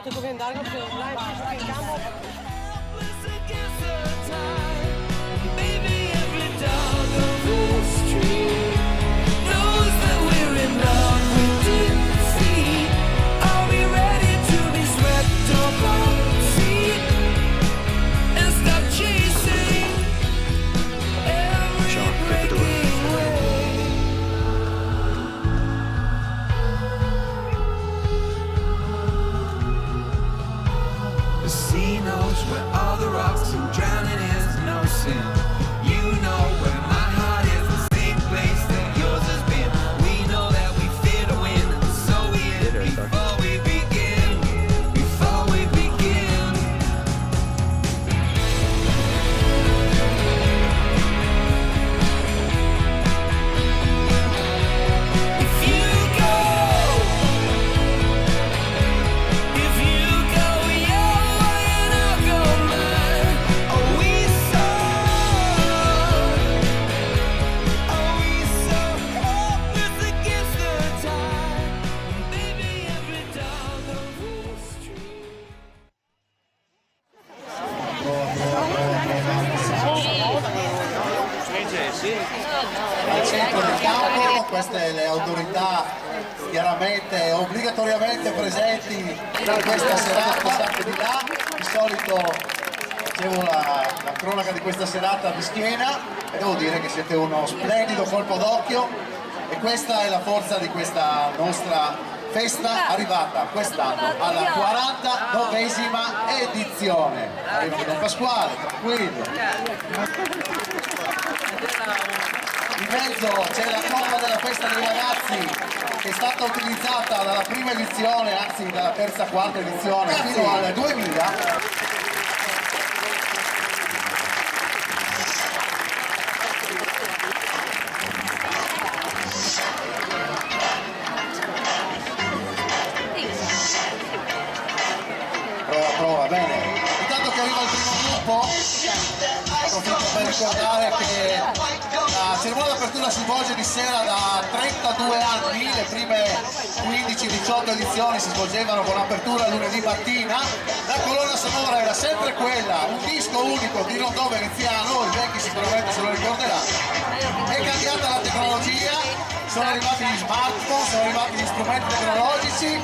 te gewinnt, daar komt de lijn geen kamer op. Where all the rocks and drowning is no sin. You know where my heart is, the same place that yours has been. We know that we fear to win, so we end before we begin. Before we begin. If you go your way and I'll go mine. Oh, we so helpless against the tide. Baby, every dog on the street. Al centro del campo, queste le autorità chiaramente obbligatoriamente presenti in questa serata, state di là, di solito facevo la cronaca di questa serata di Schiena e devo dire che siete uno splendido colpo d'occhio e questa è la forza di questa nostra festa arrivata quest'anno alla 49esima edizione. Arriva Don Pasquale, tranquillo. In mezzo c'è la coppa della festa dei ragazzi che è stata utilizzata dalla prima edizione, anzi dalla terza, quarta edizione fino al 2000. Prova, bene. Intanto che arriva il primo gruppo, approfitto per ricordare che la cerimonia d'apertura si svolge di sera da 32 anni, le prime 15-18 edizioni si svolgevano con apertura lunedì mattina, la colonna sonora era sempre quella, un disco unico di Rondò Veneziano, i vecchi sicuramente se lo ricorderanno, è cambiata la tecnologia, sono arrivati gli smartphone, sono arrivati gli strumenti tecnologici,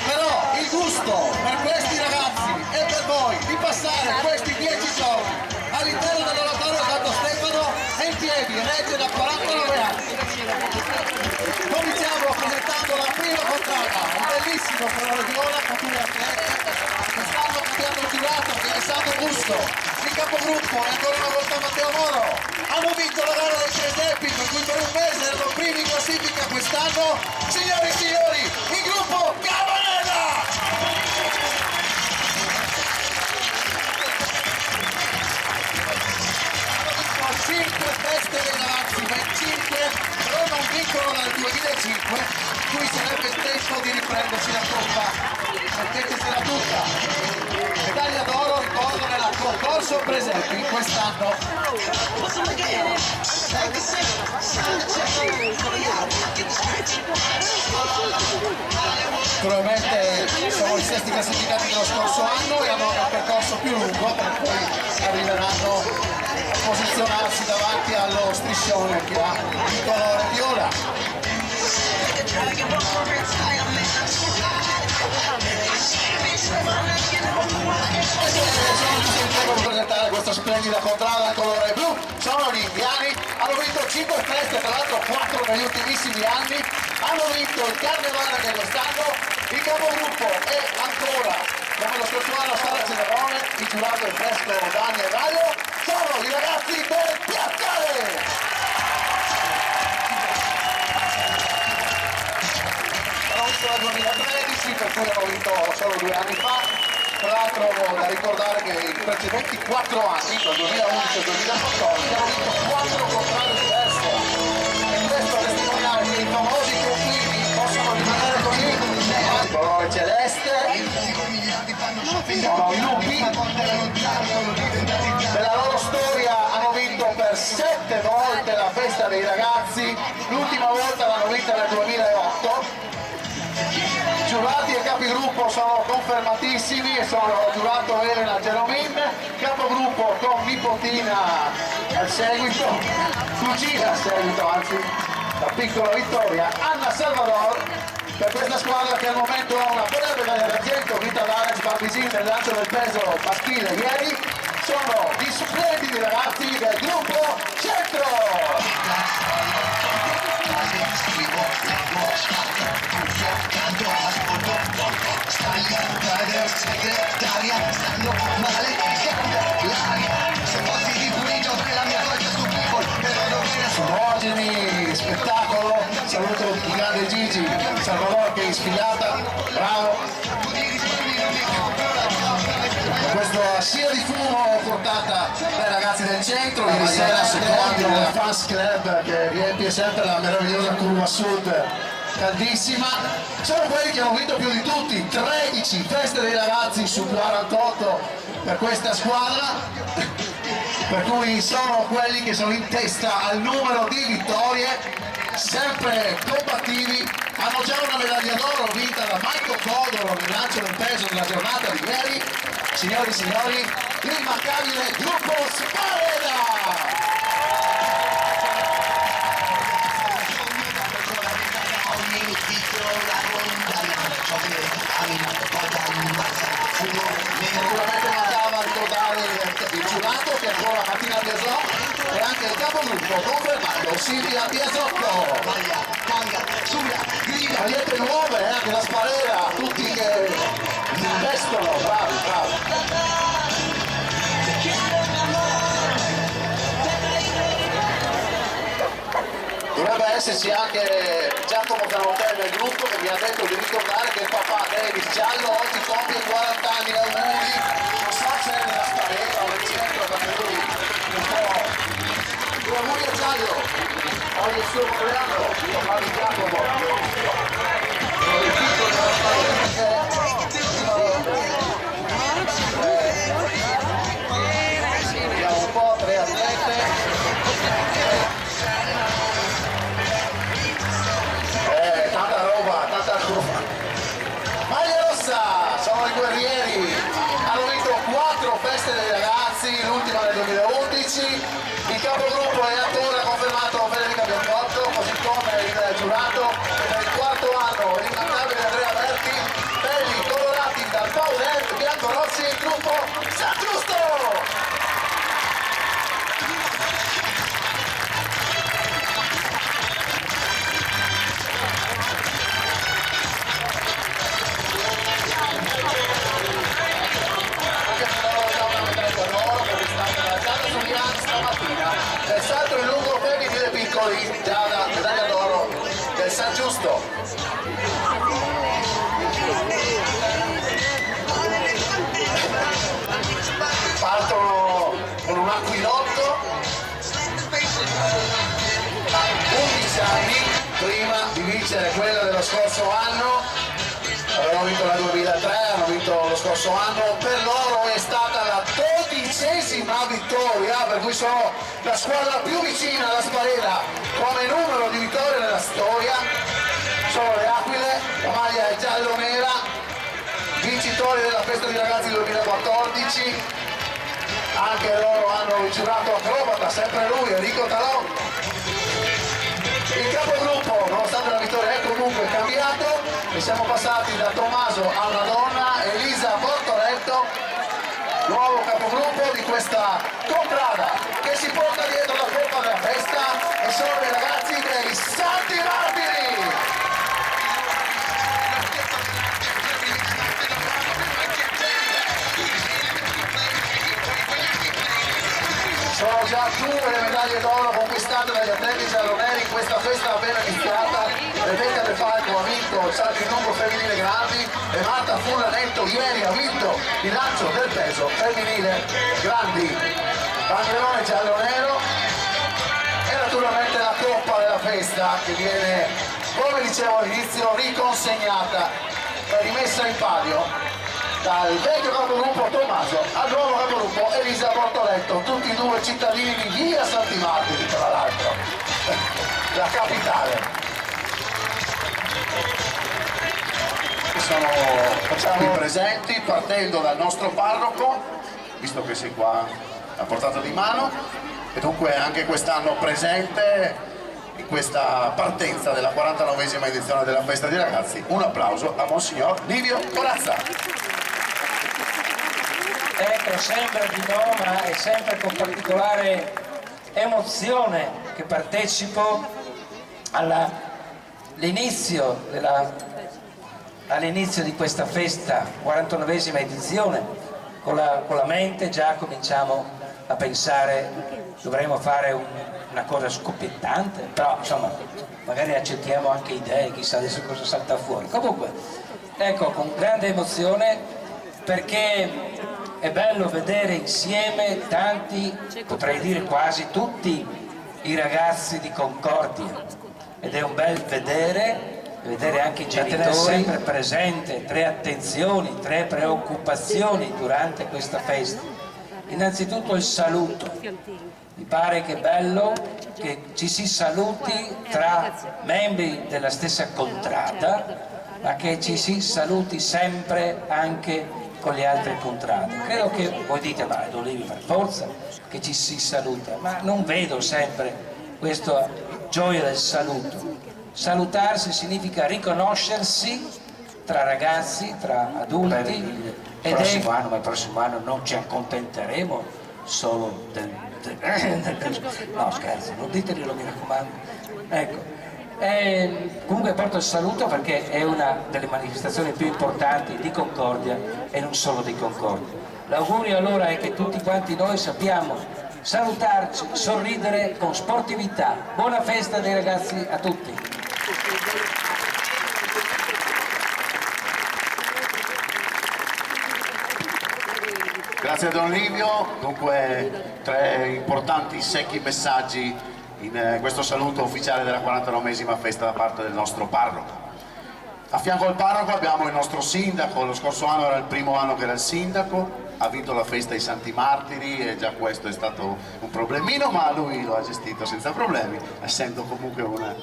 però il gusto per questi ragazzi e per voi di passare questi 10 giorni all'interno dell'oratorio Santo Stefano è in piedi, regge da 49 anni. Cominciamo presentando la prima contrada, un bellissimo colore viola con due atlete che stanno cambiando il giurato, che è Sandro Busto, il capogruppo e ancora una volta Matteo Moro. Hanno vinto la gara dei Cesepi per cui per un mese erano primi in classifica quest'anno. Signori e signori, il gruppo Cavanella! 5 feste dei ragazzi, ben 5, però non vincono dal 2005, qui sarebbe il tempo di riprendersi la coppa, mettetesela tutta. Medaglia d'oro, ricordo, nella concorso presepi quest'anno. Naturalmente sono i sesti classificati dello scorso anno e hanno un percorso più lungo per cui arriveranno a posizionarsi davanti allo striscione che ha il colore viola. Devo presentare questa splendida contrada al colore blu, sono gli indiani, hanno vinto 5 feste, tra l'altro 4 negli ultimissimi anni, hanno vinto il carnevale di quest'anno, il capogruppo è ancora, come lo scorso anno, Sara Cenerone, il giurato è Fresco, Dani e Mario, sono i ragazzi del Piazzale! Hanno vinto nel 2013, per cui hanno vinto solo 2 anni fa. Tra l'altro da ricordare che i precedenti 4 anni, dal 2011 al 2014, hanno vinto 4 contrade diverse. E questo a testimoniare che i famosi confini possono rimanere così. Il colore celeste, sono i lupi. Nella loro storia hanno vinto per 7 volte la festa dei ragazzi, l'ultima volta l'hanno vinta nel 2008. Giurati e capigruppo capogruppo sono confermatissimi e sono giurato Elena Geromin, capogruppo con nipotina al seguito, cugina al seguito, anzi, la piccola vittoria, Anna Salvador, per questa squadra che al momento ha una bella medaglia d'argento vinta da Alex Barbisini nel lancio del peso maschile ieri. Sono gli splendidi ragazzi del gruppo Centro! Omogeni, spettacolo, saluto il grande Gigi Salvador che è in sfilata, bravo. Questo scia di fumo portata dai ragazzi del centro, ieri sera secondi della Fans Club che riempie sempre la meravigliosa curva sud caldissima. Sono quelli che hanno vinto più di tutti, 13 feste dei ragazzi su 48 per questa squadra, per cui sono quelli che sono in testa al numero di vittorie, sempre combattivi. Hanno già una medaglia d'oro vinta da Marco Codoro nel lancio del peso nella giornata di ieri. Signori e signori, l'immancabile gruppo Spareda! Naturalmente mandava a ricordare il giurato che ancora Martina Biasò e anche il capogruppo confermato Silvia Biasotto. Magliette nuove, anche la Sparera, tutti che investono, bravi, bravi. Dovrebbe esserci anche Giacomo Canotel nel gruppo che mi ha detto di ricordare che il papà Davis Giallo oggi compie 40 anni, auguri, non so se è nella Sparera o nel centro perché lui un po'... Auguri a Giallo, oggi è il suo compleanno, papà di Giacomo. Vediamo un po', 3 atlete. Tanta roba, tanta roba. Maglia rossa, sono i guerrieri, hanno vinto 4 feste dei ragazzi, l'ultima nel 2011, il capogruppo è ancora confermato Federica Biancotto, così come il giurato per il 4º anno l'immancabile Andrea Berti, belli colorati dal Power bianco-rossi, il gruppo San Giusto! Nel salto in lungo femminile piccoli, Giada, medaglia d'oro del San Giusto. Partono con un aquilotto, 11 anni prima di vincere quella dello scorso anno. Avevano vinto la 2003, hanno vinto lo scorso anno, per loro è stata la 12ª vittoria, per cui sono la squadra più vicina alla Spareda come numero di vittorie nella storia. Sono le Aquile, la maglia è giallo-nera, vincitori della festa dei ragazzi 2014, anche loro hanno il giurato acrobata, sempre lui, Enrico Talon. Il capogruppo, nonostante la vittoria, è comunque cambiato e siamo passati da Tommaso a una donna, Elisa Bortoletto, nuovo capogruppo di questa contrada che si porta dietro la coppa della festa e sono i ragazzi dei Santi Martiri. Sono già 2 le medaglie d'oro conquistate dagli atleti gialloneri in questa festa appena iniziata. Rebecca De Falco ha vinto il salto in lungo femminile grandi e Marta Furlanetto ieri ha vinto il lancio del peso femminile grandi. Banderone giallo-nero e naturalmente la coppa della festa che viene, come dicevo all'inizio, riconsegnata e rimessa in palio dal vecchio capogruppo Tommaso al nuovo capogruppo Elisa Bortoletto, tutti e 2 cittadini di via Santi Martiri, tra l'altro, la capitale. sono qui presenti, partendo dal nostro parroco, visto che sei qua a portata di mano, e dunque anche quest'anno presente in questa partenza della 49esima edizione della Festa dei Ragazzi. Un applauso a Monsignor Livio Corazza. Ecco, sembra di no, ma è sempre con particolare emozione che partecipo all'inizio di questa festa, 49esima edizione. Con la mente già cominciamo a pensare dovremmo fare una cosa scoppiettante, però insomma magari accettiamo anche idee, chissà adesso cosa salta fuori. Comunque, ecco, con grande emozione, perché è bello vedere insieme tanti, potrei dire quasi tutti, i ragazzi di Concordia, ed è un bel vedere anche i genitori, tenere sempre presente 3 attenzioni, 3 preoccupazioni durante questa festa. Innanzitutto il saluto. Mi pare che è bello che ci si saluti tra membri della stessa contrada, ma che ci si saluti sempre anche con le altre contrade. Credo che voi dite, ma è Olivi per forza che ci si saluta, ma non vedo sempre questa gioia del saluto. Salutarsi significa riconoscersi tra ragazzi, tra adulti, ed il prossimo anno non ci accontenteremo solo no scherzo, non ditelo, mi raccomando. Ecco, comunque porto il saluto perché è una delle manifestazioni più importanti di Concordia e non solo di Concordia. L'augurio allora è che tutti quanti noi sappiamo salutarci, sorridere con sportività. Buona festa dei ragazzi a tutti. Grazie a Don Livio, dunque 3 importanti secchi messaggi in questo saluto ufficiale della 49esima festa da parte del nostro parroco. A fianco al parroco abbiamo il nostro sindaco. Lo scorso anno era il primo anno che era il sindaco, ha vinto la festa ai Santi Martiri e già questo è stato un problemino, ma lui lo ha gestito senza problemi, essendo comunque un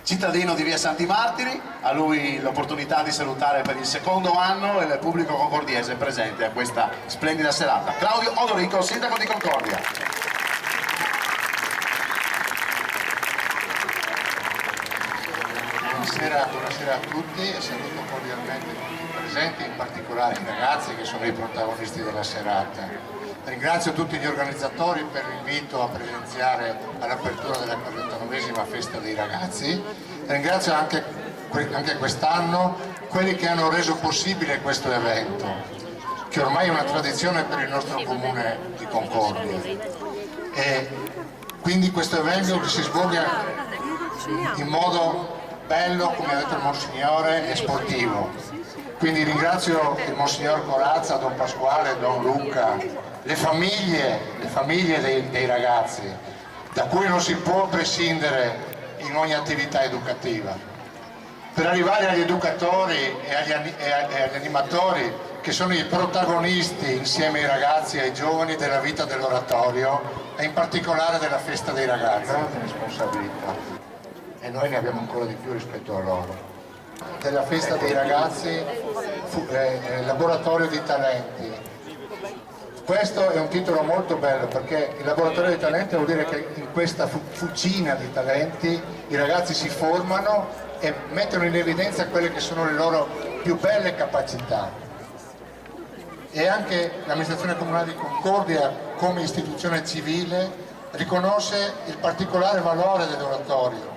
cittadino di via Santi Martiri. A lui l'opportunità di salutare per il 2º anno il pubblico concordiese presente a questa splendida serata. Claudio Odorico, sindaco di Concordia. Buonasera a tutti e saluto cordialmente tutti i presenti, in particolare i ragazzi che sono i protagonisti della serata. Ringrazio tutti gli organizzatori per l'invito a presenziare all'apertura della 49esima festa dei ragazzi. Ringrazio anche quest'anno quelli che hanno reso possibile questo evento, che ormai è una tradizione per il nostro comune di Concordia. E quindi questo evento che si svolge in modo bello, come ha detto il Monsignore, e sportivo. Quindi ringrazio il Monsignor Corazza, Don Pasquale, Don Luca, le famiglie dei ragazzi, da cui non si può prescindere in ogni attività educativa. Per arrivare agli educatori e agli animatori, che sono i protagonisti insieme ai ragazzi e ai giovani della vita dell'oratorio e in particolare della festa dei ragazzi. Grande responsabilità. E noi ne abbiamo ancora di più rispetto a loro. Della festa dei ragazzi, laboratorio di talenti. Questo è un titolo molto bello, perché il laboratorio di talenti vuol dire che in questa fucina di talenti i ragazzi si formano e mettono in evidenza quelle che sono le loro più belle capacità. E anche l'amministrazione comunale di Concordia, come istituzione civile, riconosce il particolare valore dell'oratorio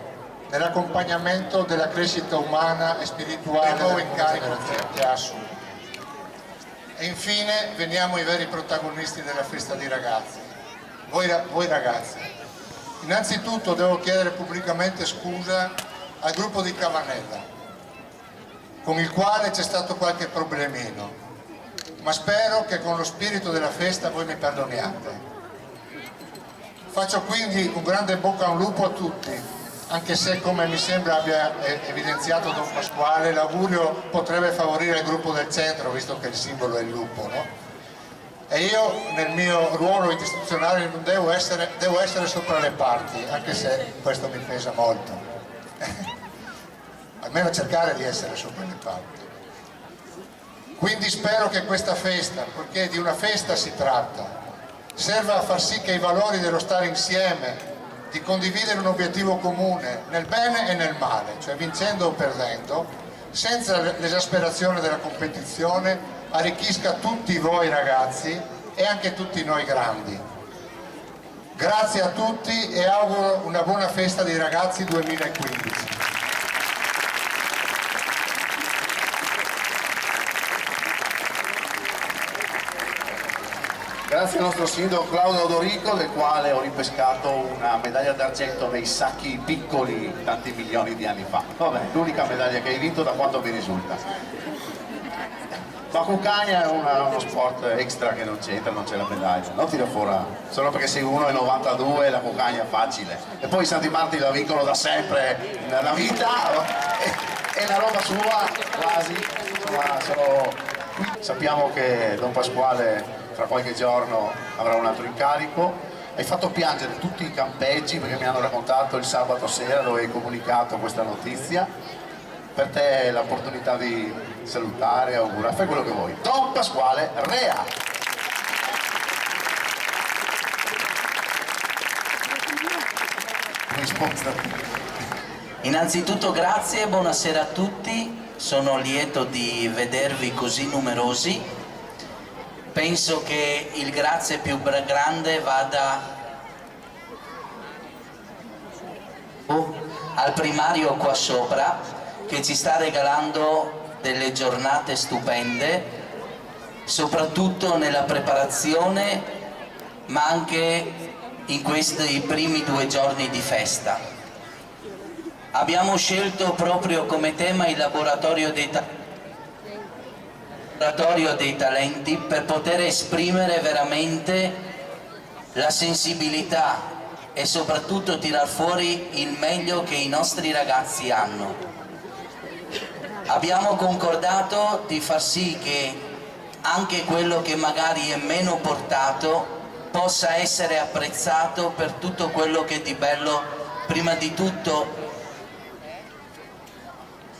nell'accompagnamento della crescita umana e spirituale del nuovo incarico che ha assunto. E infine veniamo ai veri protagonisti della festa dei ragazzi, voi ragazzi. Innanzitutto devo chiedere pubblicamente scusa al gruppo di Cavanella, con il quale c'è stato qualche problemino, ma spero che con lo spirito della festa voi mi perdoniate. Faccio quindi un grande bocca al lupo a tutti, anche se, come mi sembra abbia evidenziato Don Pasquale, l'augurio potrebbe favorire il gruppo del centro, visto che il simbolo è il lupo, no? E io nel mio ruolo istituzionale non devo essere sopra le parti, anche se questo mi pesa molto. Almeno cercare di essere sopra le parti. Quindi spero che questa festa, perché di una festa si tratta, serva a far sì che i valori dello stare insieme, di condividere un obiettivo comune nel bene e nel male, cioè vincendo o perdendo, senza l'esasperazione della competizione, arricchisca tutti voi ragazzi e anche tutti noi grandi. Grazie a tutti e auguro una buona festa dei ragazzi 2015. Grazie al nostro sindaco Claudio Odorico, del quale ho ripescato una medaglia d'argento nei sacchi piccoli tanti milioni di anni fa. Vabbè, l'unica medaglia che hai vinto da quanto mi risulta. Ma cucagna è uno sport extra che non c'entra, non c'è la medaglia, non tira fuori, solo perché sei 1,92 la cucagna è facile. E poi i Santi Martiri la vincono da sempre nella vita, è una roba sua quasi, insomma, qui sappiamo che Don Pasquale tra qualche giorno avrà un altro incarico. Hai fatto piangere tutti i campeggi perché mi hanno raccontato il sabato sera dove hai comunicato questa notizia. Per te è l'opportunità di salutare, augurare, fai quello che vuoi. Don Pasquale Rea. Risposta. Innanzitutto grazie e buonasera a tutti, sono lieto di vedervi così numerosi. Penso che il grazie più grande vada al primario qua sopra, che ci sta regalando delle giornate stupende, soprattutto nella preparazione, ma anche in questi primi 2 giorni di festa. Abbiamo scelto proprio come tema il laboratorio dei talenti per poter esprimere veramente la sensibilità e soprattutto tirar fuori il meglio che i nostri ragazzi hanno. Abbiamo concordato di far sì che anche quello che magari è meno portato possa essere apprezzato per tutto quello che di bello, prima di tutto,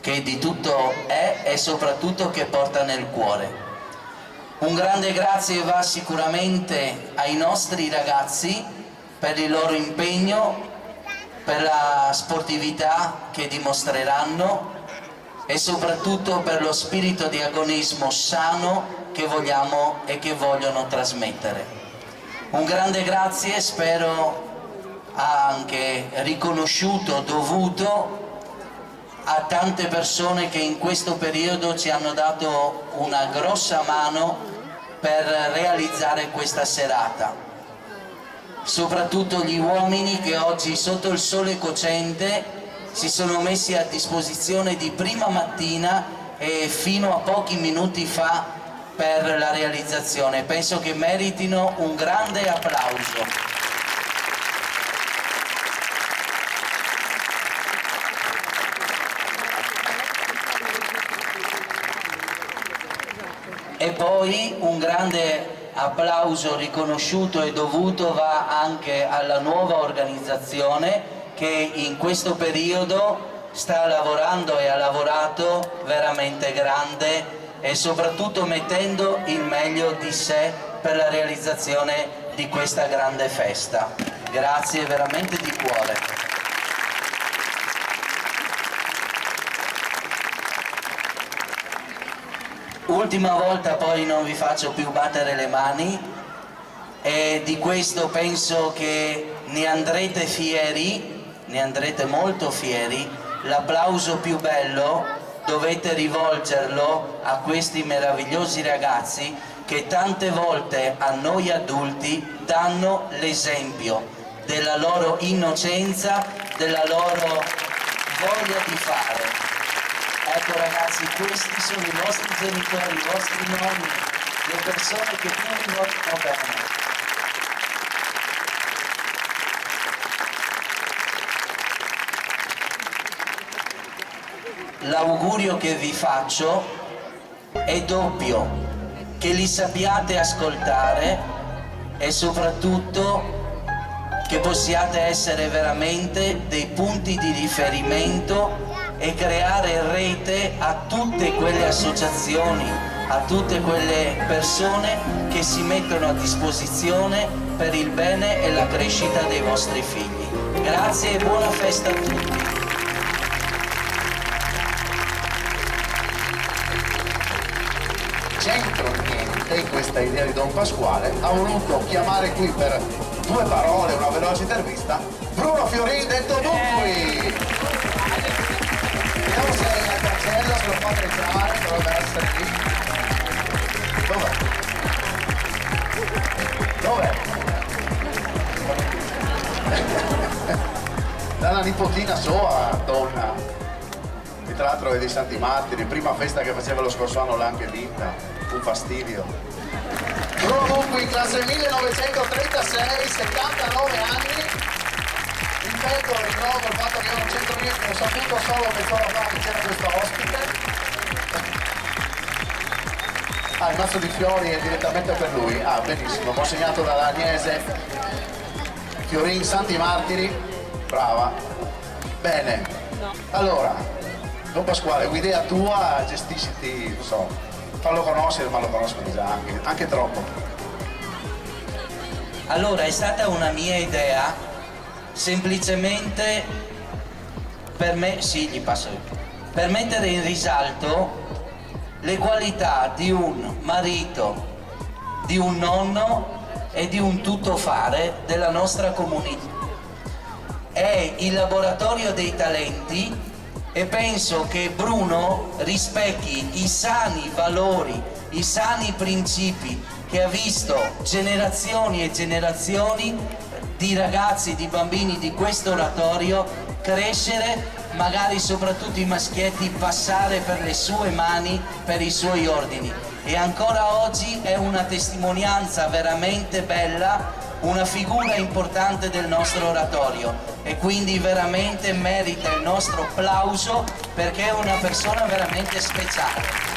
che di tutto è e soprattutto che porta nel cuore. Un grande grazie va sicuramente ai nostri ragazzi per il loro impegno, per la sportività che dimostreranno e soprattutto per lo spirito di agonismo sano che vogliamo e che vogliono trasmettere. Un grande grazie, spero anche riconosciuto, dovuto a tante persone che in questo periodo ci hanno dato una grossa mano per realizzare questa serata. Soprattutto gli uomini che oggi sotto il sole cocente si sono messi a disposizione di prima mattina e fino a pochi minuti fa per la realizzazione. Penso che meritino un grande applauso. E poi un grande applauso riconosciuto e dovuto va anche alla nuova organizzazione che in questo periodo sta lavorando e ha lavorato veramente grande e soprattutto mettendo il meglio di sé per la realizzazione di questa grande festa. Grazie veramente di cuore. Ultima volta, poi non vi faccio più battere le mani e di questo penso che ne andrete fieri, ne andrete molto fieri. L'applauso più bello dovete rivolgerlo a questi meravigliosi ragazzi che tante volte a noi adulti danno l'esempio della loro innocenza, della loro voglia di fare. Ecco ragazzi, questi sono i vostri genitori, i vostri nonni, le persone che più vi vogliono bene. L'augurio che vi faccio è doppio, che li sappiate ascoltare e soprattutto che possiate essere veramente dei punti di riferimento e creare rete a tutte quelle associazioni, a tutte quelle persone che si mettono a disposizione per il bene e la crescita dei vostri figli. Grazie e buona festa a tutti. C'entro niente in questa idea di Don Pasquale, ha voluto chiamare qui per 2 parole, una veloce intervista, Bruno Fiorin detto Bucqui. Vediamo se è al cancello, se lo fa entrare, dovrebbe essere qui. Dov'è? Dalla nipotina sua, donna, che tra l'altro è dei Santi Martiri, prima festa che faceva lo scorso anno l'ha anche vinta, un fastidio. Bruno Bucqui in classe 1936, 79 anni, ripeto, rinnovo il fatto che io non c'entro niente, ho saputo solo mezz'ora fa che c'era questo ospite. Ah, il mazzo di fiori è direttamente per lui, ah benissimo, consegnato dalla Agnese. Fiorin Santi Martiri, brava. Bene, allora, Don Pasquale, un'idea tua, gestisciti, non so, fallo conoscere, ma lo conoscono già anche troppo. Allora, è stata una mia idea, semplicemente per me, sì, gli passo io, per mettere in risalto le qualità di un marito, di un nonno e di un tuttofare della nostra comunità. È il laboratorio dei talenti e penso che Bruno rispecchi i sani valori, i sani principi che ha visto generazioni e generazioni di ragazzi, di bambini di questo oratorio crescere, magari soprattutto i maschietti passare per le sue mani, per i suoi ordini. E ancora oggi è una testimonianza veramente bella, una figura importante del nostro oratorio e quindi veramente merita il nostro applauso perché è una persona veramente speciale.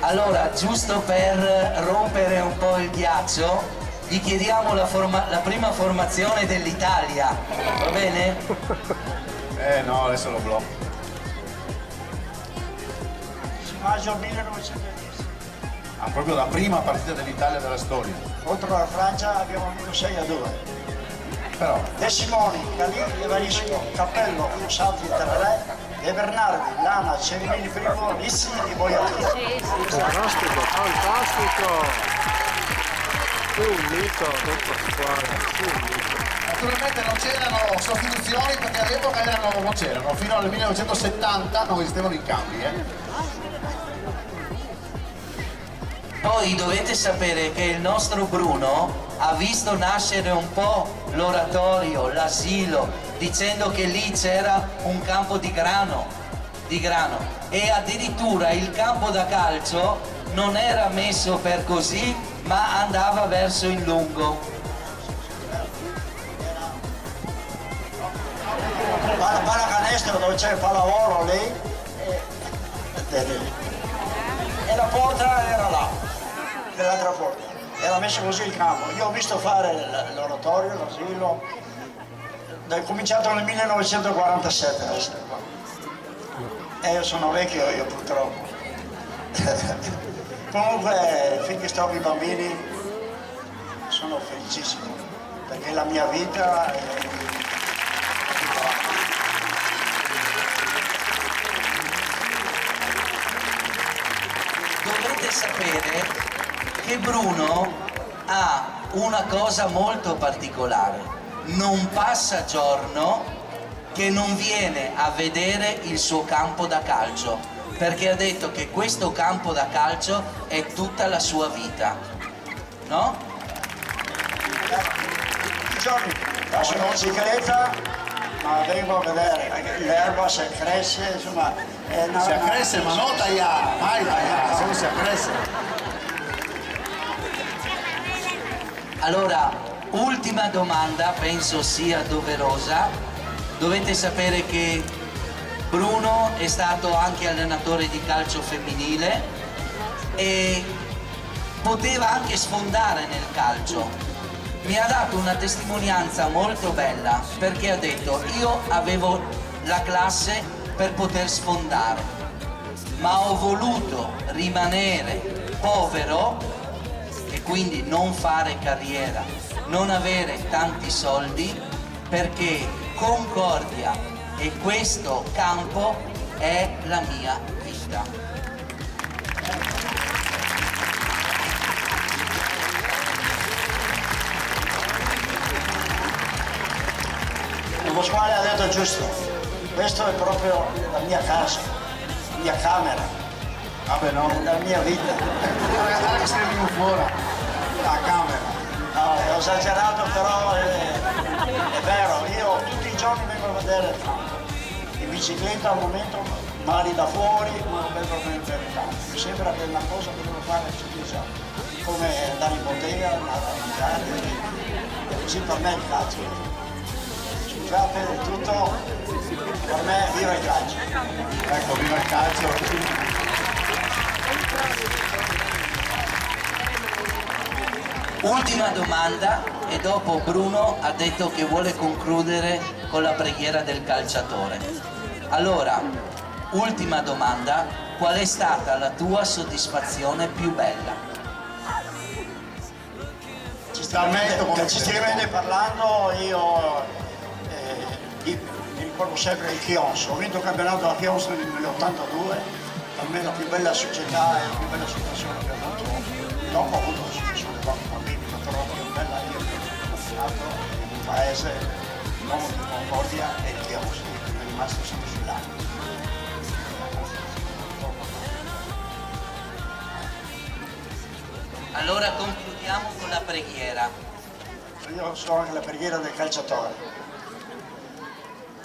Allora, giusto per rompere un po' il ghiaccio, gli chiediamo la prima formazione dell'Italia, va bene? No, adesso lo blocco. Maggio 1910. Ah, proprio la prima partita dell'Italia della storia. Contro la Francia abbiamo vinto 6-2. Però, De Simoni, Calì, Evanisco, Cappello, Salti, Terrelè, De Bernardi, Lana, Cerimini Primo, Lissi e Boiati. Fantastico, fantastico! Che un mito, Don Pasquale, che un mito. naturalmente non c'erano sostituzioni perché all'epoca non c'erano, fino al 1970 non esistevano i cambi. Poi dovete sapere che il nostro Bruno ha visto nascere un po' l'oratorio, l'asilo, dicendo che lì c'era un campo di grano e addirittura il campo da calcio non era messo per così ma andava verso il lungo. Pallacanestro dove c'è il pallavolo lì e la porta era là, dell'altra porta, era messo così il campo. Io ho visto fare l'oratorio, l'asilo, è cominciato nel 1947 a essere qua. E io sono vecchio io purtroppo. Comunque finché sto con i bambini sono felicissimo, perché la mia vita è... Dovete sapere che Bruno ha una cosa molto particolare, non passa giorno che non viene a vedere il suo campo da calcio, perché ha detto che questo campo da calcio è tutta la sua vita, no? Tutti i giorni passo in bicicletta, ma vengo a vedere l'erba se cresce, insomma... Si accresce ma non tagliare, mai tagliare, solo si accresce. Allora, ultima domanda, penso sia doverosa. Dovete sapere che Bruno è stato anche allenatore di calcio femminile e poteva anche sfondare nel calcio. Mi ha dato una testimonianza molto bella perché ha detto: io avevo la classe per poter sfondare, ma ho voluto rimanere povero e quindi non fare carriera, non avere tanti soldi, perché Concordia e questo campo è la mia vita. Il Pasquale ha detto giusto, questo è proprio la mia casa, la mia camera, Vabbè, no. la mia vita. Guarda che sei venuto fuori. La camera. No, ho esagerato, però è vero, io tutti i giorni vengo a vedere il campo. In bicicletta al momento, mari da fuori, ma non vengo a vedere il campo. Mi sembra che è una cosa che devo fare tutti i giorni, come andare in bottega, andare a mangiare, e così per me è il calcio. Scusate, tutto, per me viva il calcio. Ecco, viva il calcio. Ultima domanda e dopo Bruno ha detto che vuole concludere con la preghiera del calciatore. Allora, ultima domanda, qual è stata la tua soddisfazione più bella? Calcisticamente parlando, io mi ricordo sempre il Chions. Ho vinto il campionato da Chions nel 82, per me la più bella società e la più bella situazione che ho avuto. Dopo ho avuto la situazione con i bambini, però la più bella io che ho campionato il paese, l'uomo di Concordia e il Chions, che è rimasto sempre sull'anno. Allora concludiamo con la preghiera. Io so anche la preghiera del calciatore.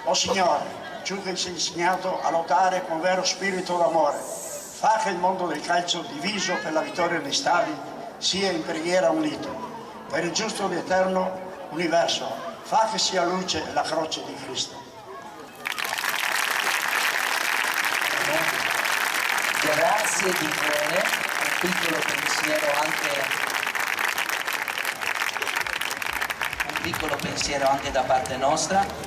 O Signore, tu che ci hai insegnato a lottare con vero spirito d'amore, fa che il mondo del calcio diviso per la vittoria dei stadi sia in preghiera unito. Per il giusto ed eterno universo, fa che sia luce la croce di Cristo. Grazie di cuore, un piccolo pensiero anche da parte nostra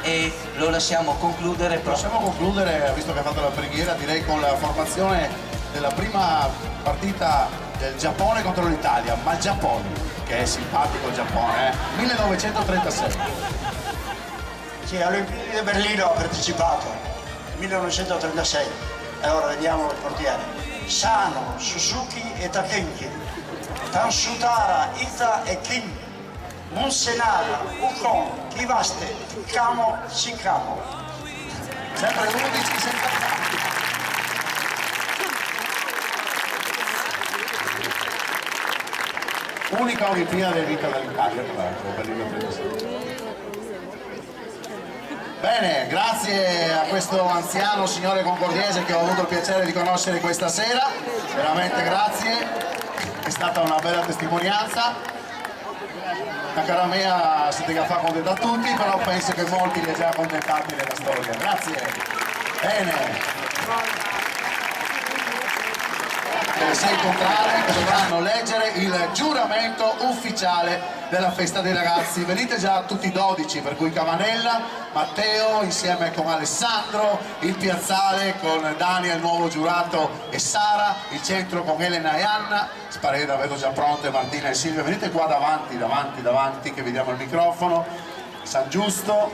e lo lasciamo concludere Possiamo concludere, visto che ha fatto la preghiera, direi con la formazione della prima partita del Giappone contro l'Italia, ma il Giappone, che è simpatico il Giappone, 1936. Sì, alle Olimpiadi di Berlino ha partecipato, 1936, e ora vediamo il portiere. Sano, Suzuki e Takenki, Tansutara, Ita e King, Monsenara, Ukon, Kivaste, Kamo, Shikamo. Sempre 11, sempre. Unica Olimpiade vinta dall'Italia, tra l'altro, Berlino 36. Bene, grazie a questo anziano signore concordiese che ho avuto il piacere di conoscere questa sera, veramente grazie, è stata una bella testimonianza. La cara mia si deve far contenta a tutti, però penso che molti li ha già accontentati nella storia. Grazie. Bene. Le 6 contrari dovranno leggere il giuramento ufficiale della festa dei ragazzi. Venite già tutti i 12, per cui Cavanella, Matteo insieme con Alessandro, il piazzale con Daniel, il nuovo giurato, e Sara, il centro con Elena e Anna, Spareda vedo già pronte, Martina e Silvia. Venite qua davanti che vediamo il microfono. San Giusto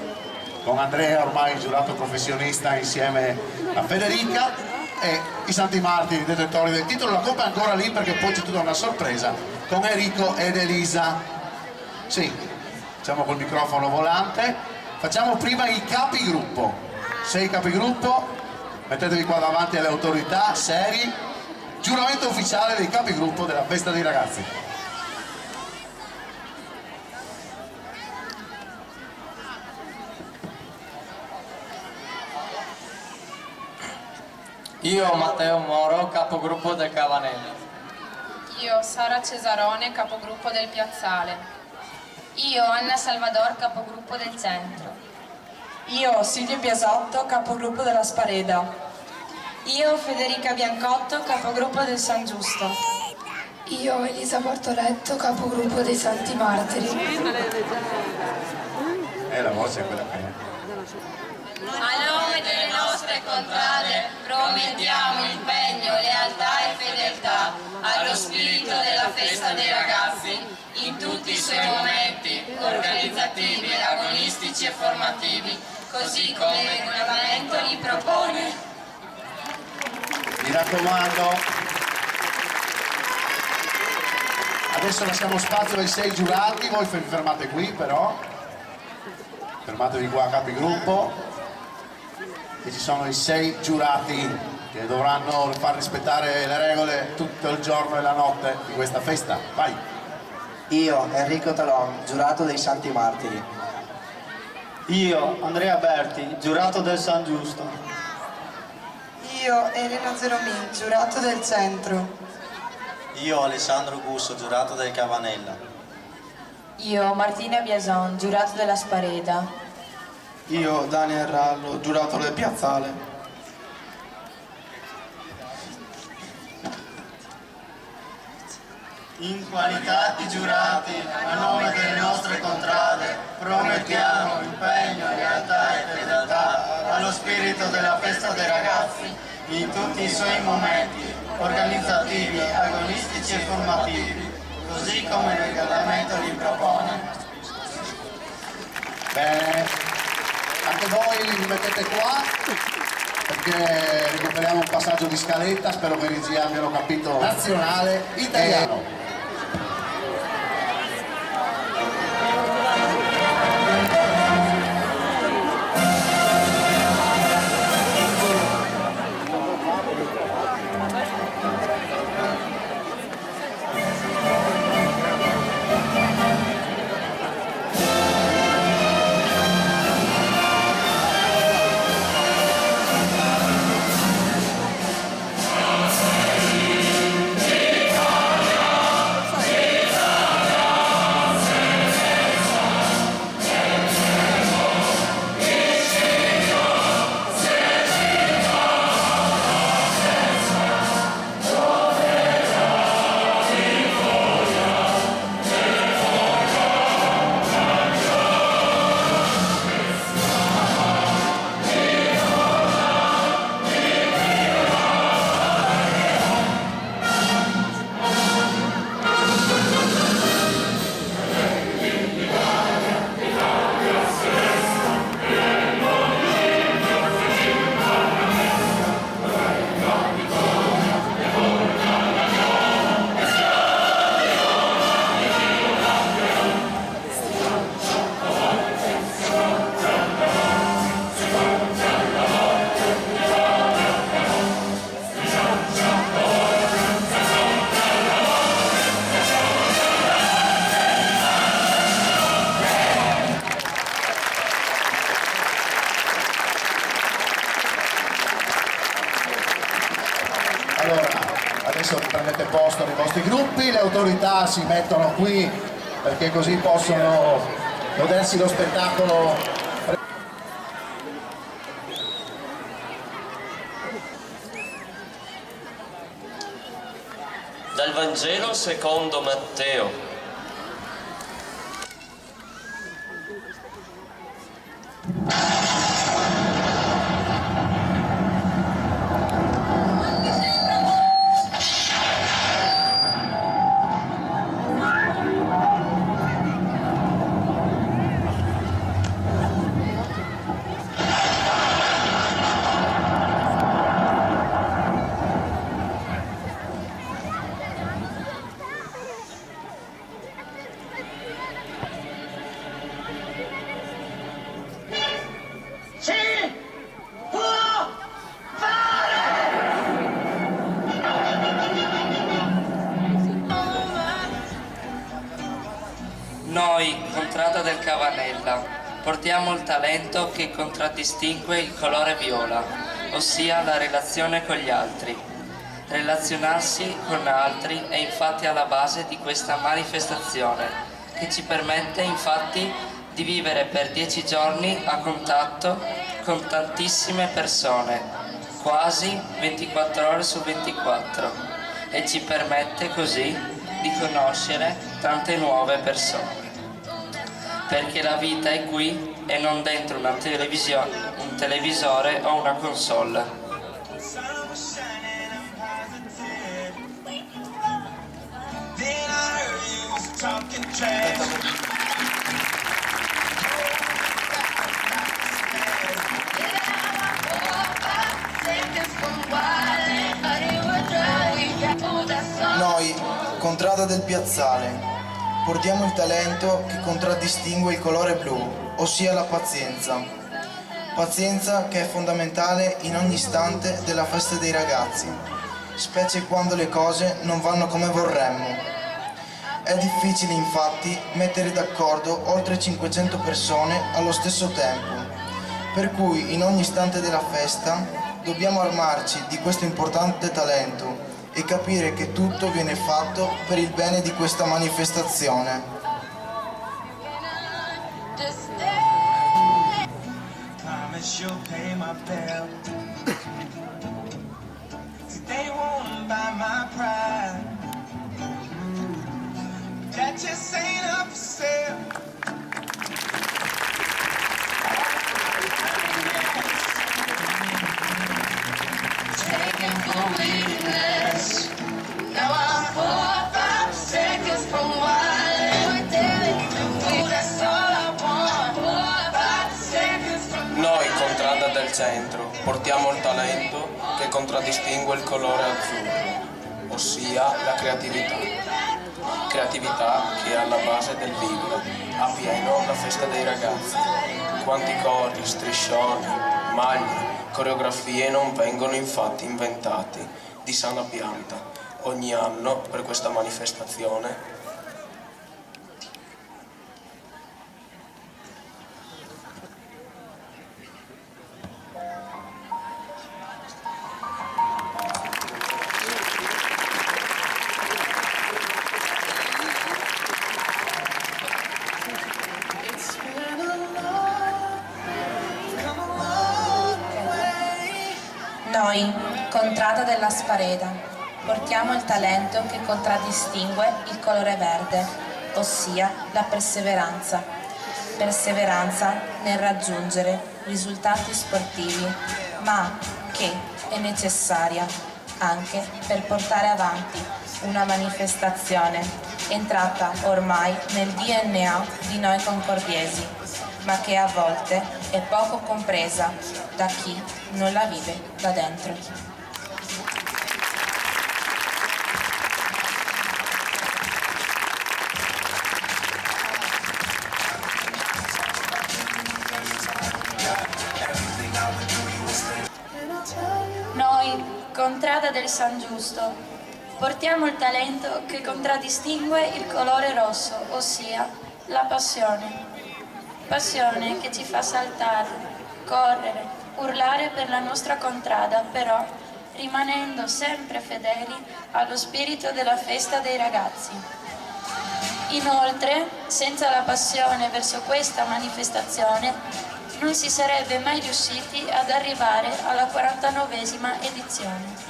con Andrea, ormai giurato professionista, insieme a Federica, e i Santi Martiri, detentori del titolo. La coppa è ancora lì perché poi c'è tutta una sorpresa con Enrico ed Elisa. Sì, facciamo col microfono volante. Facciamo prima i capigruppo. 6 capigruppo, mettetevi qua davanti alle autorità seri. Giuramento ufficiale dei capigruppo della festa dei ragazzi. Io, Matteo Moro, capogruppo del Cavanella. Io, Sara Cesarone, capogruppo del Piazzale. Io, Anna Salvador, capogruppo del Centro. Io Silvia Biasotto, capogruppo della Spareda. Io Federica Biancotto, capogruppo del San Giusto. Io Elisa Portoletto, capogruppo dei Santi Martiri. La voce è quella che è. A nome delle nostre contrade promettiamo impegno, lealtà e fedeltà allo spirito della festa dei ragazzi in tutti i suoi momenti organizzativi, agonistici e formativi, così come il regolamento li propone. Mi raccomando, adesso lasciamo spazio ai 6 giurati, voi vi fermate qui però, fermatevi qua a capigruppo, e ci sono i 6 giurati che dovranno far rispettare le regole tutto il giorno e la notte di questa festa. Vai! Io Enrico Talon, giurato dei Santi Martiri. Io Andrea Berti, giurato del San Giusto. Io Elena Zeromin, giurato del Centro. Io Alessandro Gusso, giurato del Cavanella. Io Martina Biason, giurato della Spareda. Io Daniel Rallo, giurato del Piazzale. In qualità di giurati, a nome delle nostre contrade, promettiamo impegno, lealtà e fedeltà allo spirito della festa dei ragazzi in tutti i suoi momenti organizzativi, agonistici e formativi, così come il regolamento li propone. Bene, anche voi vi mettete qua perché recuperiamo un passaggio di scaletta, spero che i regia abbiano capito nazionale, italiano. Adesso prendete posto nei vostri gruppi, le autorità si mettono qui perché così possono godersi lo spettacolo. Dal Vangelo secondo Matteo. Noi, contrada del Cavanella, portiamo il talento che contraddistingue il colore viola, ossia la relazione con gli altri. Relazionarsi con altri è infatti alla base di questa manifestazione, che ci permette infatti di vivere per 10 giorni a contatto con tantissime persone, quasi 24 ore su 24, e ci permette così di conoscere tante nuove persone. Perché la vita è qui e non dentro una televisione, un televisore o una console. Noi, contrada del piazzale, portiamo il talento che contraddistingue il colore blu, ossia la pazienza. Pazienza che è fondamentale in ogni istante della festa dei ragazzi, specie quando le cose non vanno come vorremmo. È difficile infatti mettere d'accordo oltre 500 persone allo stesso tempo, per cui in ogni istante della festa dobbiamo armarci di questo importante talento e capire che tutto viene fatto per il bene di questa manifestazione. Noi, contrada del centro, portiamo il talento che contraddistingue il colore azzurro, ossia la creatività. Creatività che è alla base del vivere, a pieno la festa dei ragazzi. Quanti cori, striscioni, maglie, coreografie non vengono infatti inventati di sana pianta ogni anno per questa manifestazione. Noi, contrada della Spareda, portiamo il talento che contraddistingue il colore verde, ossia la perseveranza. Perseveranza nel raggiungere risultati sportivi, ma che è necessaria anche per portare avanti una manifestazione entrata ormai nel DNA di noi concordiesi, ma che a volte è poco compresa da chi non la vive da dentro. Noi, contrada del San Giusto, portiamo il talento che contraddistingue il colore rosso, ossia la passione. Passione che ci fa saltare, correre, urlare per la nostra contrada, però rimanendo sempre fedeli allo spirito della festa dei ragazzi. Inoltre, senza la passione verso questa manifestazione, non si sarebbe mai riusciti ad arrivare alla 49esima edizione.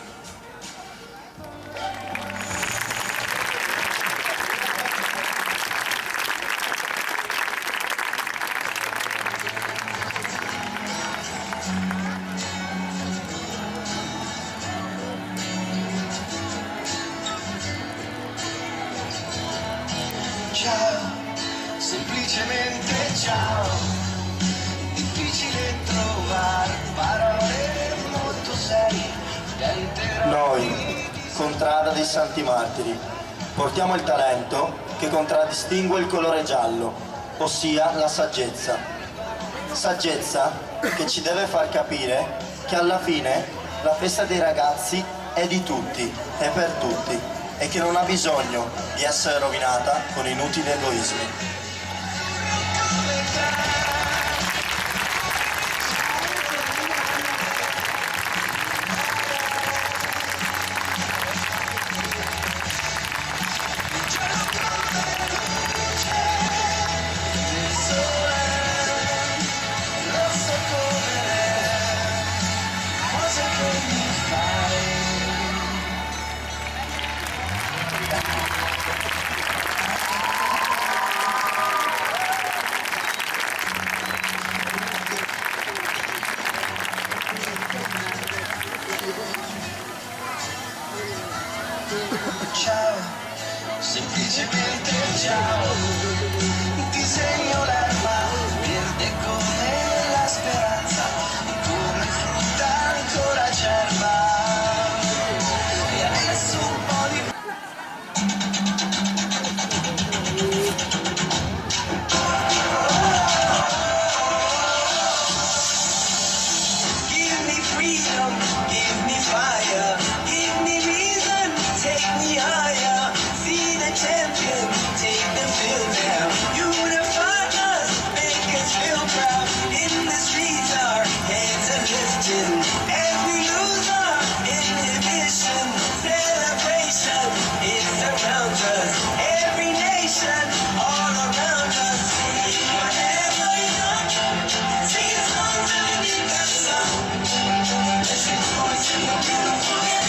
Ciao, semplicemente ciao. Difficile trovare parole molto serie da interrompere. Noi, contrada dei Santi Martiri, portiamo il talento che contraddistingue il colore giallo, ossia la saggezza. Saggezza che ci deve far capire che alla fine la festa dei ragazzi è di tutti, è per tutti, e che non ha bisogno di essere rovinata con inutili egoismi. Sole semplicemente ciao. Disegno l'erba verde come la speranza, come frutta ancora acerba. E adesso un po' di give me freedom, give me fire, give me reason, take me higher. See the champion, take them, feel them. Unify us, make us feel proud. In the streets our heads are lifting. As we lose our inhibition, celebration, it surrounds us. Every nation, all around us. Whatever you're on, sing a song underneath the sun. Let's rejoice in the beautiful game.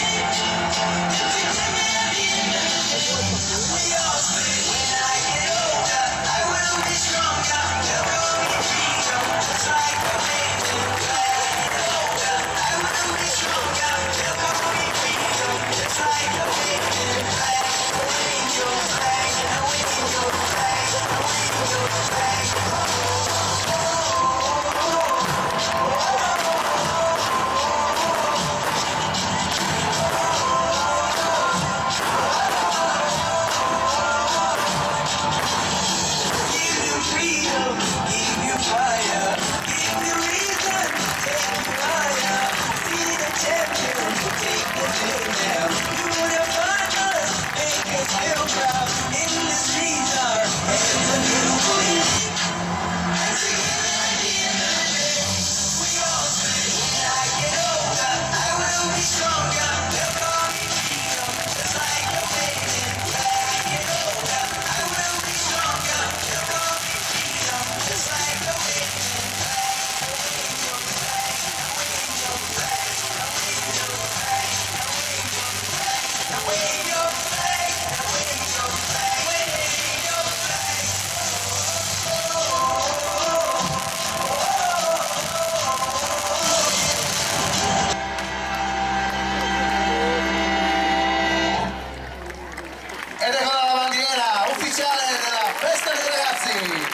We all say, when I get older, I will be stronger. They'll call me freedom, just like a baby. When I get older, I will be stronger. They'll call me freedom, just like a baby. Flag, wave your flag, wave your flag, wave your flag. Give you freedom, give you fire, give you reason, take you higher. See the champion, take the kingdom. Unify us, make us feel proud. In the streets our heads are beautiful. We all say, when I get older, I will be stronger. They'll call me freedom, just like a baby. When I get older, I will be stronger. They'll call me freedom, just like a baby. Wave your flag, wave your flag, wave your flag. Ed eccola la bandiera ufficiale della festa dei ragazzi.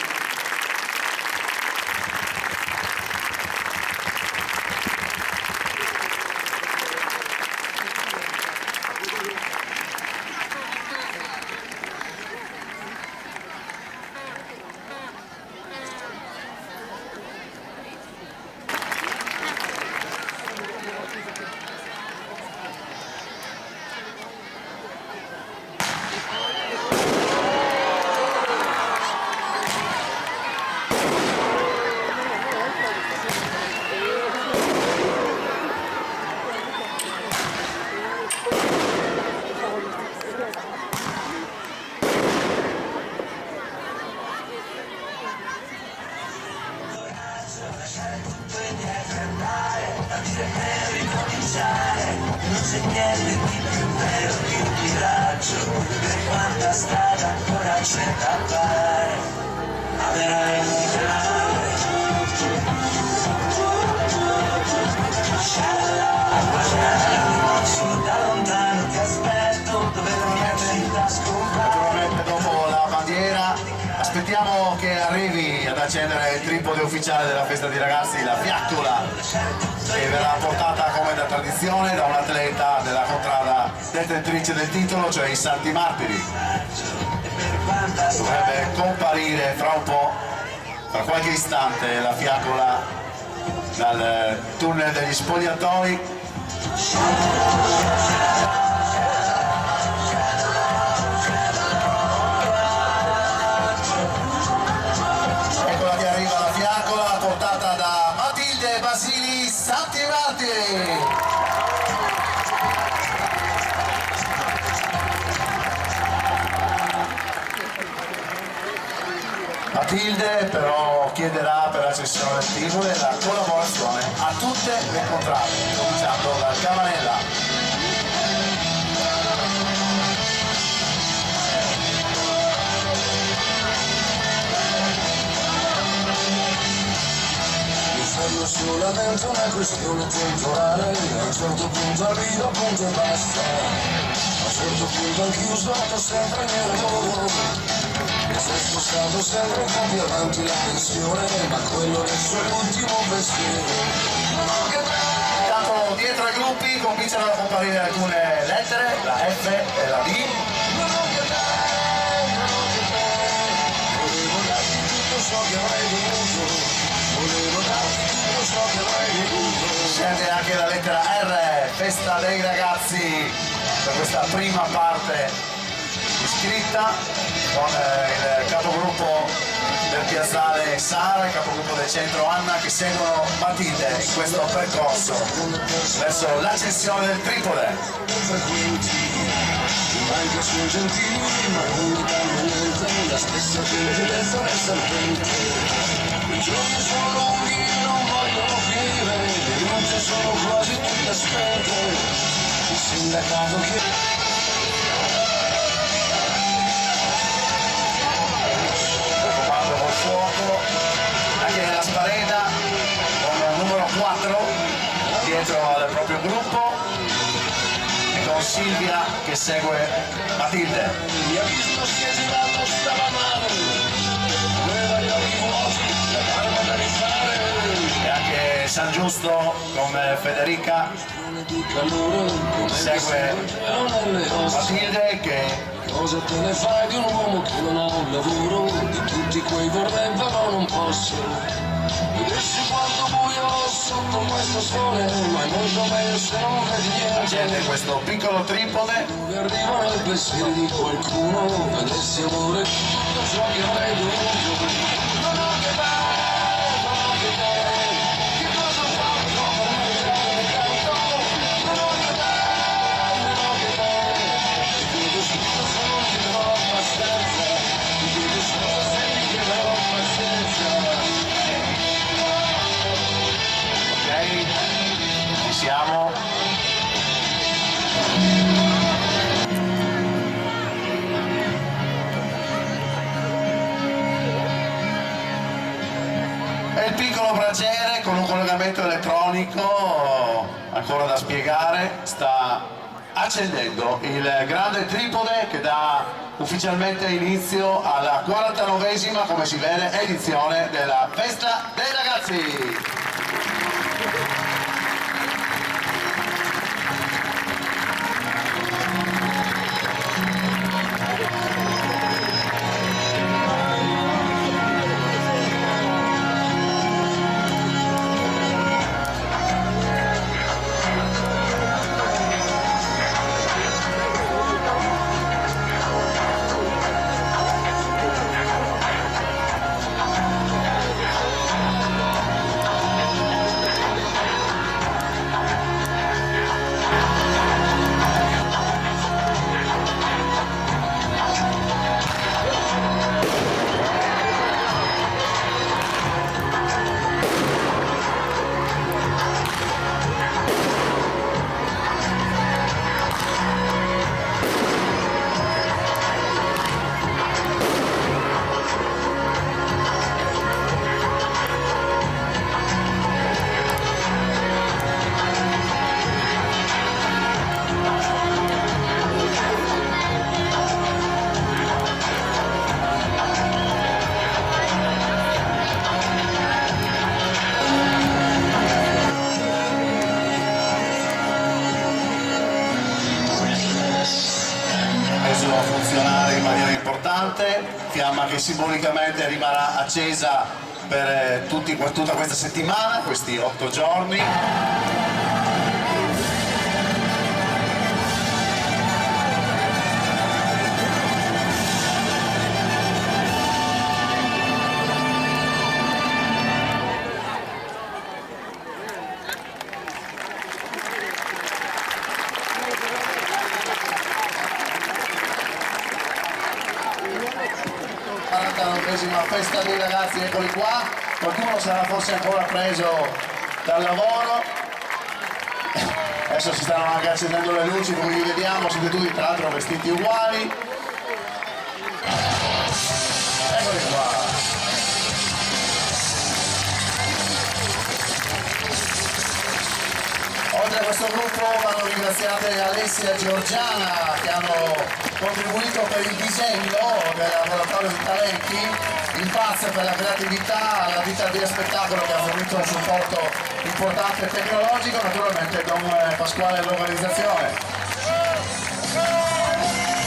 Non c'è niente di più vero di un miraggio, per quanta strada ancora c'è da fare. Avrai un grande da lontano ti aspetto, dove non è da scoprire. Naturalmente dopo la bandiera aspettiamo che arrivi ad accendere il tripode ufficiale della festa dei ragazzi, la fiaccola, che verrà portata come da tradizione da un atleta della contrada detentrice del titolo, cioè i Santi Martiri. Dovrebbe comparire fra un po', tra qualche istante, la fiaccola dal tunnel degli spogliatoi. Eccola che arriva la fiaccola portata da Matilde Basili Santi Martiri. Matilde però chiederà per la cessione del titolo e la collaborazione a tutte le contrade, cominciando dal Cavanella. Sono solamente una questione temporale, a un certo punto arriva, punto e basta. porto sul banchino usato sempre nel lavoro. Mi sei spostato sempre un po' più avanti la pensione, ma quello adesso è l'ultimo pensiero. Intanto dietro ai gruppi cominciano a comparire alcune lettere, la F e la D. Volevo darti tutto ciò che avrei voluto, volevo darti tutto ciò che avrei voluto. Scende anche la lettera R, festa dei ragazzi, per questa prima parte iscritta, con il capogruppo del piazzale Sara, il capogruppo del centro Anna, che seguono Matilde in questo percorso verso l'accensione del tripode. Anche sono gentili, ma non mi danno niente, la stessa gentilezza resta ardente. I giorni sono lunghi e non vogliono finire, le luci sono quasi tutte spente. Il sindacato che... Comando col fuoco, anche nella sparena, con il numero 4 dietro al proprio gruppo, e con Silvia che segue Matilde. Mi ha visto scesi dallo stava male, aveva gli occhi vuoti, la calma da rifare. E anche San Giusto con Federica segue Matilde che... Cosa te ne fai di un uomo che non ha un lavoro? Di tutti quei vorrei però non posso. Vedessi quanto buio sotto questo sole, ma è molto meglio se non vedi niente. Accende questo piccolo tripode. Dove arrivano i pensieri di qualcuno, vedessi amore tutto ciò che avrei voluto. Non ho che te, non ho che te, che cosa ho fatto per meritare tanto? Non ho che te, non ho che te, ti chiedo scusa se non ti darò abbastanza, ti chiedo scusa se mi chiederò pazienza. Ok, ci siamo. E il piccolo braciere con un collegamento elettronico ancora da spiegare sta accendendo il grande tripode che dà ufficialmente inizio alla 49esima, come si vede, edizione della Festa dei Ragazzi. A funzionare in maniera importante, fiamma che simbolicamente rimarrà accesa per tutta questa settimana, questi 8 giorni. Festa dei ragazzi, eccoli qua, qualcuno sarà forse ancora preso dal lavoro, adesso si stanno anche accendendo le luci come li vediamo, siete tutti tra l'altro vestiti uguali, eccoli qua. Oltre a questo questo gruppo vanno ringraziate Alessia e Giorgiana che hanno contribuito per il disegno del laboratorio di talenti, il PAZ per la creatività, la vita di spettacolo che ha fornito un supporto importante tecnologico, naturalmente Don Pasquale all'organizzazione.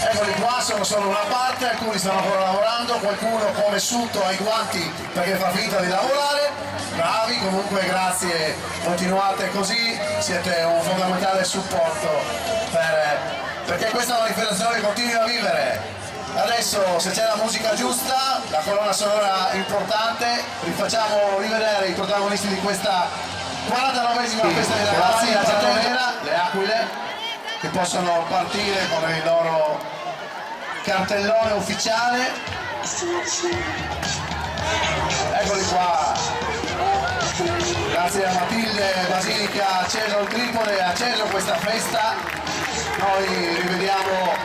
Eccoli qua, sono solo una parte, alcuni stanno ancora lavorando, qualcuno come Sutto ha i guanti perché fa finta di lavorare, bravi, comunque grazie, continuate così, siete un fondamentale supporto perché questa manifestazione continui a vivere. Adesso se c'è la musica giusta, la colonna sonora importante, rifacciamo rivedere i protagonisti di questa 49esima festa dei ragazzi, la giallo-nera, le aquile, che possono partire con il loro cartellone ufficiale. Eccoli qua, grazie a Matilde Basilica ha acceso il tripode, ha acceso questa festa. Noi rivediamo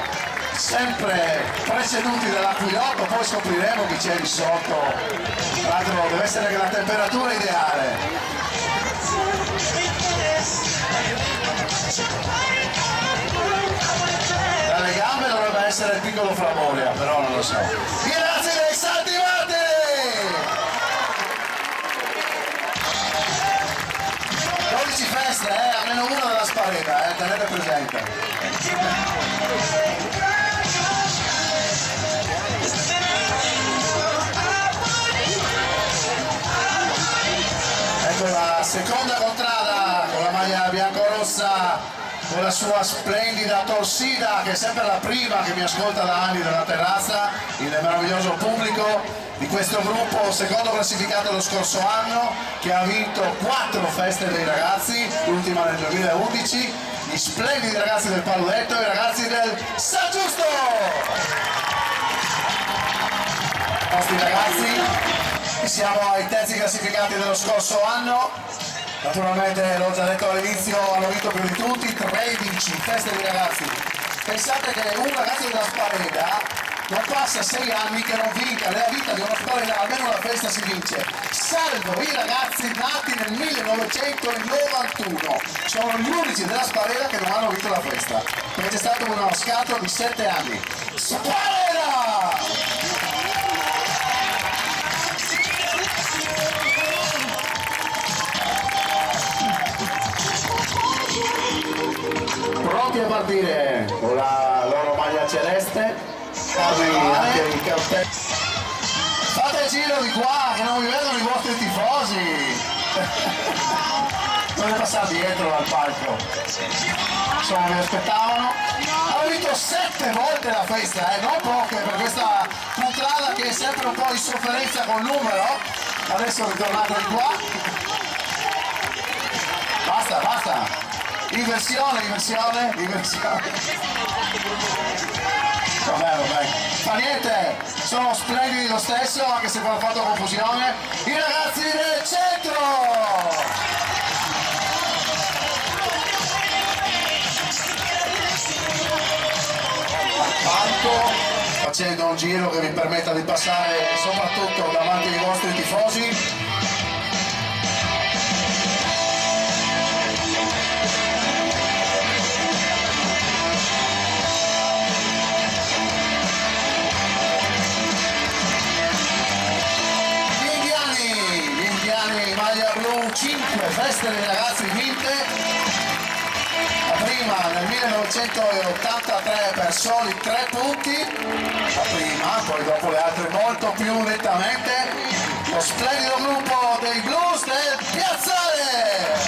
sempre preceduti dall'Aquilotto, poi scopriremo chi c'è lì sotto. Tra l'altro deve essere che la temperatura è ideale. Dalle gambe dovrebbe essere il piccolo Flamoria, però non lo so. Grazie dei Santi Martiri! 12 feste, almeno una della Spareta, tenete presente. Ecco la seconda contrada con la maglia biancorossa, con la sua splendida Torsida, che è sempre la prima che mi ascolta da anni dalla terrazza, il meraviglioso pubblico di questo gruppo, secondo classificato lo scorso anno, che ha vinto 4 feste dei ragazzi, l'ultima nel 2011, gli splendidi ragazzi del Paludetto e i ragazzi del San Giusto! I nostri ragazzi, siamo ai terzi classificati dello scorso anno. Naturalmente, l'ho già detto all'inizio, hanno vinto più di tutti, 13 feste dei ragazzi. Pensate che un ragazzo della Spareda non passa 6 anni che non vinca, nella vita di uno Spareda almeno una festa si vince, salvo i ragazzi nati nel 1991, sono gli unici della Spareda che non hanno vinto la festa, perché c'è stato uno scatto di 7 anni. Spareda! Pronti a partire con la loro maglia celeste, anche il cartello. Fate il giro di qua che non vi vedono i vostri tifosi. Non è passato dietro al palco, insomma vi aspettavano. Hanno vinto 7 volte la festa, non poche per questa contrada che è sempre un po' in sofferenza col numero. Adesso ritornate di qua. Basta, basta. Inversione. Vabbè. Fa niente, sono splendidi lo stesso, anche se hanno fatto confusione. I ragazzi del centro! Palco, facendo un giro che vi permetta di passare soprattutto davanti ai vostri tifosi. Maglia blu, 5 feste dei ragazzi vinte, la prima nel 1983 per soli 3 punti, la prima, poi dopo le altre molto più nettamente, lo splendido gruppo dei Blues del Piazzale!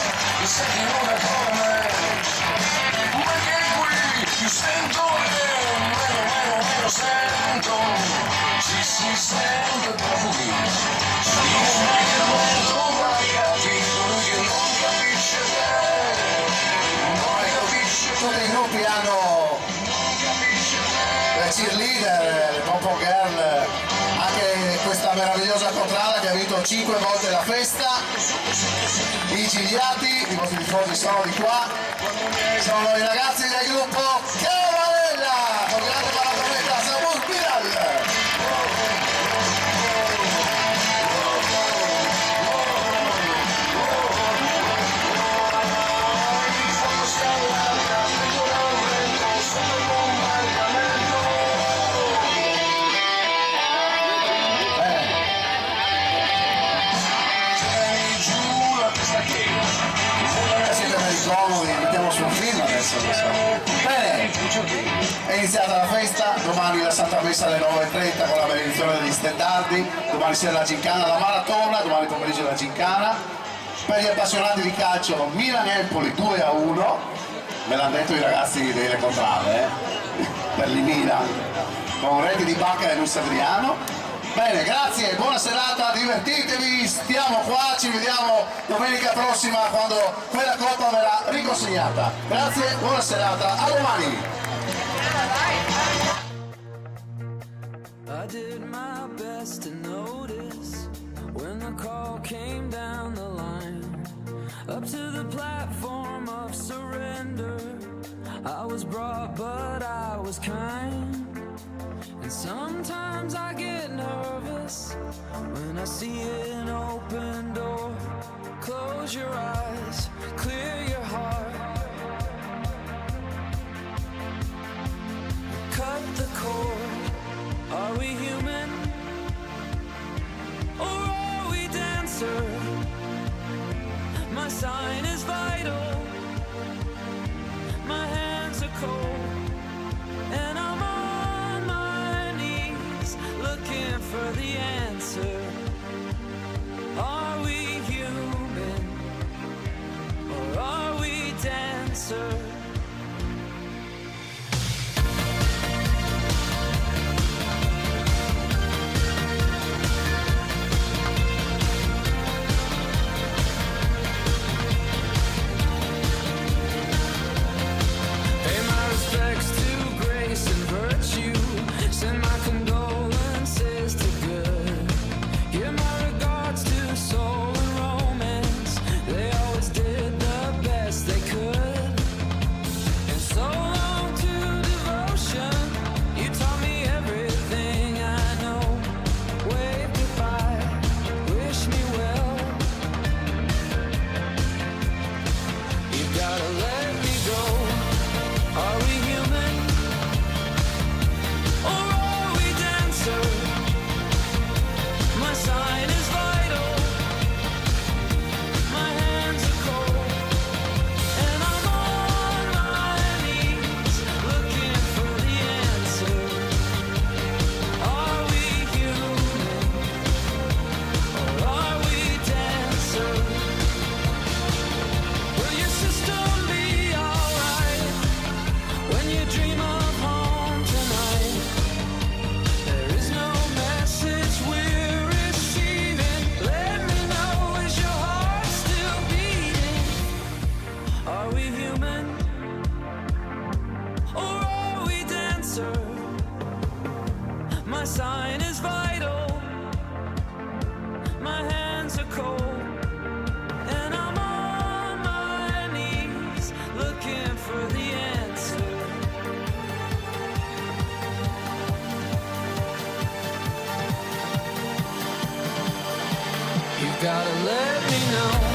Tutti i gruppi hanno le cheerleader, le pom-pom girl, anche questa meravigliosa contrada che ha vinto 5 volte la festa. I gigliati, i vostri tifosi sono di qua, sono i ragazzi del gruppo Cavanella, con grande paratonetta, Samuel Piral. messa alle 9:30 con la benedizione degli stendardi, domani sera la gincana, la maratona, domani pomeriggio la gincana. Per gli appassionati di calcio Milan-Empoli 2-1, me l'hanno detto i ragazzi delle Contrade, per il Milan, con reti di Bacca e Luis Adriano. Bene, grazie, buona serata, divertitevi, stiamo qua, ci vediamo domenica prossima quando quella coppa verrà riconsegnata. Grazie, buona serata, a domani! I did my best to notice when the call came down the line, up to the platform of surrender. I was brought but I was kind. And sometimes I get nervous when I see an open door. Close your eyes, clear your heart. Cut the cord. Are we human? Or are we dancer? My sign is vital. My hands are cold. And I'm on my knees looking for the answer. Are we human? Or are we dancer? Send my condolences to good. Give my regards to soul and romance. They always did the best they could. And so long to devotion. You taught me everything I know. Wave goodbye, wish me well. You gotta let me go. Are we human? My sign is vital. My hands are cold. And I'm on my knees looking for the answer. Are we human? Or are we dancer? Will your system be alright when you dream of home tonight? There is no message we're receiving. Let me know, is your heart still beating? Are we human? Or are we dancer? My sign is vital. My hands are cold. And I'm on my knees looking for the answer. You gotta let me know.